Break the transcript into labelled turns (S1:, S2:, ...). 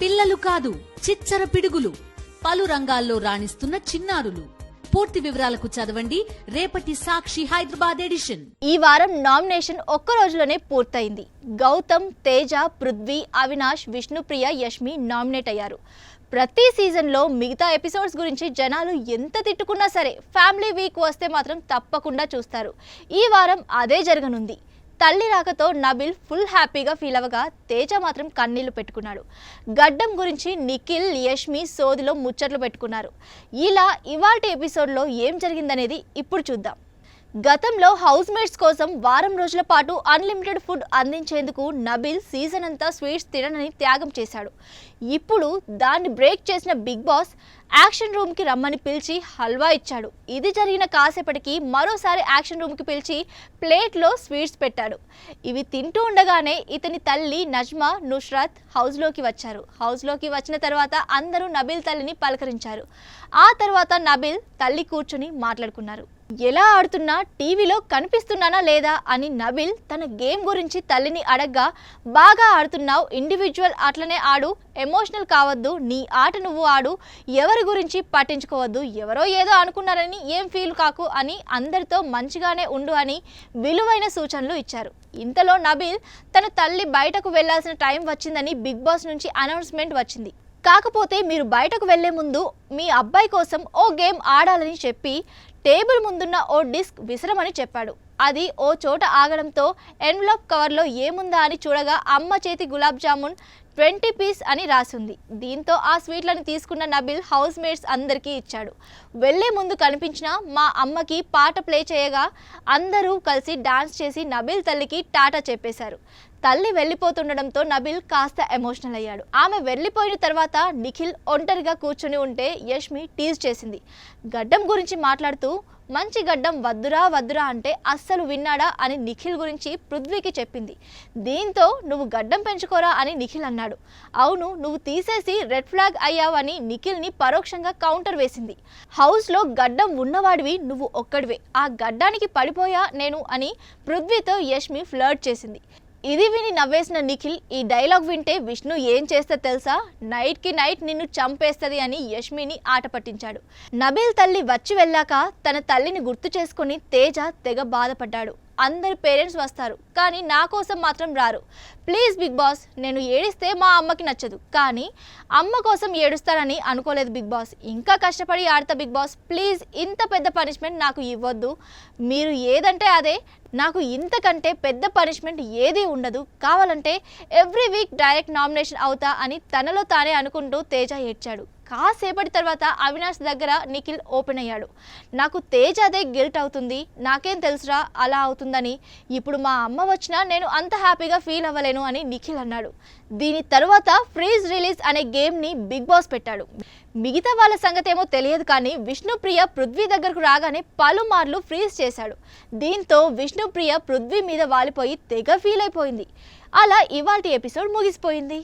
S1: పిల్లలు కాదు చిచ్చర పిడుగులు, పలు రంగాల్లో రాణిస్తున్న చిన్నారులు. పూర్తి వివరాలకు చదవండి రేపటి సాక్షి హైదరాబాద్ ఎడిషన్.
S2: ఈ వారం నామినేషన్ ఒక్క రోజులోనే పూర్తయింది. గౌతమ్, తేజ, పృథ్వీ, అవినాష్, విష్ణుప్రియ, యష్మి నామినేట్ అయ్యారు. ప్రతి సీజన్లో మిగతా ఎపిసోడ్స్ గురించి జనాలు ఎంత తిట్టుకున్నా సరే ఫ్యామిలీ వీక్ వస్తే మాత్రం తప్పకుండా చూస్తారు. ఈ వారం అదే జరగనుంది. తల్లి రాకతో నబిల్ ఫుల్ హ్యాపీగా ఫీల్ అవ్వగా తేజ మాత్రం కన్నీళ్లు పెట్టుకున్నాడు. గడ్డం గురించి నిఖిల్, యష్మి సోదిలో ముచ్చట్లు పెట్టుకున్నారు. ఇలా ఇవాల్టి ఎపిసోడ్లో ఏం జరిగిందనేది ఇప్పుడు చూద్దాం. గతంలో హౌస్ మేట్స్ కోసం వారం రోజుల పాటు అన్లిమిటెడ్ ఫుడ్ అందించేందుకు నబిల్ సీజన్ అంతా స్వీట్స్ తిననని త్యాగం చేశాడు. ఇప్పుడు దాన్ని బ్రేక్ చేసిన బిగ్ బాస్ యాక్షన్ రూమ్కి రమ్మని పిలిచి హల్వా ఇచ్చాడు. ఇది జరిగిన కాసేపటికి మరోసారి యాక్షన్ రూమ్కి పిలిచి ప్లేట్లో స్వీట్స్ పెట్టాడు. ఇవి తింటూ ఉండగానే ఇతని తల్లి నజ్మా, నుష్రత్ హౌస్లోకి వచ్చారు. హౌస్లోకి వచ్చిన తర్వాత అందరూ నబిల్ తల్లిని పలకరించారు. ఆ తర్వాత నబిల్ తల్లి కూర్చుని మాట్లాడుకున్నారు. ఎలా ఆడుతున్నా టీవీలో కనిపిస్తున్నానా లేదా అని నబిల్ తన గేమ్ గురించి తల్లిని అడగ్గా, బాగా ఆడుతున్నావు, ఇండివిజువల్ అట్లనే ఆడు, ఎమోషనల్ కావద్దు, నీ ఆట నువ్వు ఆడు, ఎవరి గురించి పట్టించుకోవద్దు, ఎవరో ఏదో అనుకున్నారని ఏం ఫీల్ కాకు అని, అందరితో మంచిగానే ఉండు అని విలువైన సూచనలు ఇచ్చారు. ఇంతలో నబిల్ తన తల్లి బయటకు వెళ్లాల్సిన టైం వచ్చిందని బిగ్ బాస్ నుంచి అనౌన్స్మెంట్ వచ్చింది. కాకపోతే మీరు బయటకు వెళ్లే ముందు మీ అబ్బాయి కోసం ఓ గేమ్ ఆడాలని చెప్పి టేబుల్ ముందున్న ఓ డిస్క్ విసరమని చెప్పాడు. అది ఓ చోట ఆగడంతో ఎన్వలప్ కవర్లో ఏముందా అని చూడగా అమ్మ చేతి గులాబ్ జామున్ 20 పీస్ అని రాసింది. దీంతో ఆ స్వీట్లను తీసుకున్న నబిల్ హౌస్ మేట్స్ అందరికీ ఇచ్చాడు. వెళ్లే ముందు కనిపించిన మా అమ్మకి పాట ప్లే చేయగా అందరూ కలిసి డాన్స్ చేసి నబిల్ తల్లికి టాటా చెప్పేశారు. తల్లి వెళ్లిపోతుండడంతో నబిల్ కాస్త ఎమోషనల్ అయ్యాడు. ఆమె వెళ్లిపోయిన తర్వాత నిఖిల్ ఒంటరిగా కూర్చుని ఉంటే యష్మి టీజ్ చేసింది. గడ్డం గురించి మాట్లాడుతూ, మంచి గడ్డం వద్దురా వద్దురా అంటే అస్సలు విన్నాడా అని నిఖిల్ గురించి పృథ్వీకి చెప్పింది. దీంతో నువ్వు గడ్డం పెంచుకోరా అని నిఖిల్ అన్నాడు. అవును, నువ్వు తీసేసి రెడ్ ఫ్లాగ్ అయ్యావని నిఖిల్ని పరోక్షంగా కౌంటర్ వేసింది. హౌస్లో గడ్డం ఉన్నవాడివి నువ్వు ఒక్కడివే, ఆ గడ్డానికి పడిపోయా నేను అని పృథ్వీతో యష్మి ఫ్లర్ట్ చేసింది. ఇది విని నవ్వేసిన నిఖిల్, ఈ డైలాగ్ వింటే విష్ణు ఏం చేస్తే తెలుసా, నైట్కి నైట్ నిన్ను చంపేస్తుంది అని యష్మిని ఆట పట్టించాడు. నబిల్ తల్లి వచ్చి వెళ్ళాక తన తల్లిని గుర్తు చేసుకుని తేజ తెగ బాధపడ్డాడు. అందరు పేరెంట్స్ వస్తారు కానీ నా కోసం మాత్రం రారు. ప్లీజ్ బిగ్ బాస్, నేను ఏడిస్తే మా అమ్మకి నచ్చదు, కానీ అమ్మ కోసం ఏడుస్తానని అనుకోలేదు బిగ్ బాస్. ఇంకా కష్టపడి ఆడతా బిగ్ బాస్, ప్లీజ్ ఇంత పెద్ద పనిష్మెంట్ నాకు ఇవ్వద్దు. మీరు ఏదంటే అదే, నాకు ఇంతకంటే పెద్ద పనిష్మెంట్ ఏదీ ఉండదు. కావాలంటే ఎవ్రీ వీక్ డైరెక్ట్ నామినేషన్ అవుతా అని తనలో తానే అనుకుంటూ తేజ ఏడ్చాడు. కాసేపటి తర్వాత అవినాష్ దగ్గర నిఖిల్ ఓపెన్ అయ్యాడు. నాకు తేజ అదే గిల్ట్ అవుతుంది, నాకేం తెలుసురా అలా అవుతుందని, ఇప్పుడు మా అమ్మ వచ్చినా నేను అంత హ్యాపీగా ఫీల్ అవ్వలేను అని నిఖిల్ అన్నాడు. దీని తర్వాత ఫ్రీజ్ రిలీజ్ అనే గేమ్ని బిగ్ బాస్ పెట్టాడు. మిగతా వాళ్ళ సంగతి ఏమో తెలియదు కానీ విష్ణుప్రియ పృథ్వీ దగ్గరకు రాగానే పలుమార్లు ఫ్రీజ్ చేశాడు. దీంతో విష్ణుప్రియ పృథ్వీ మీద వాలిపోయి తెగ ఫీల్ అయిపోయింది. అలా ఇవాల్టి ఎపిసోడ్ ముగిసిపోయింది.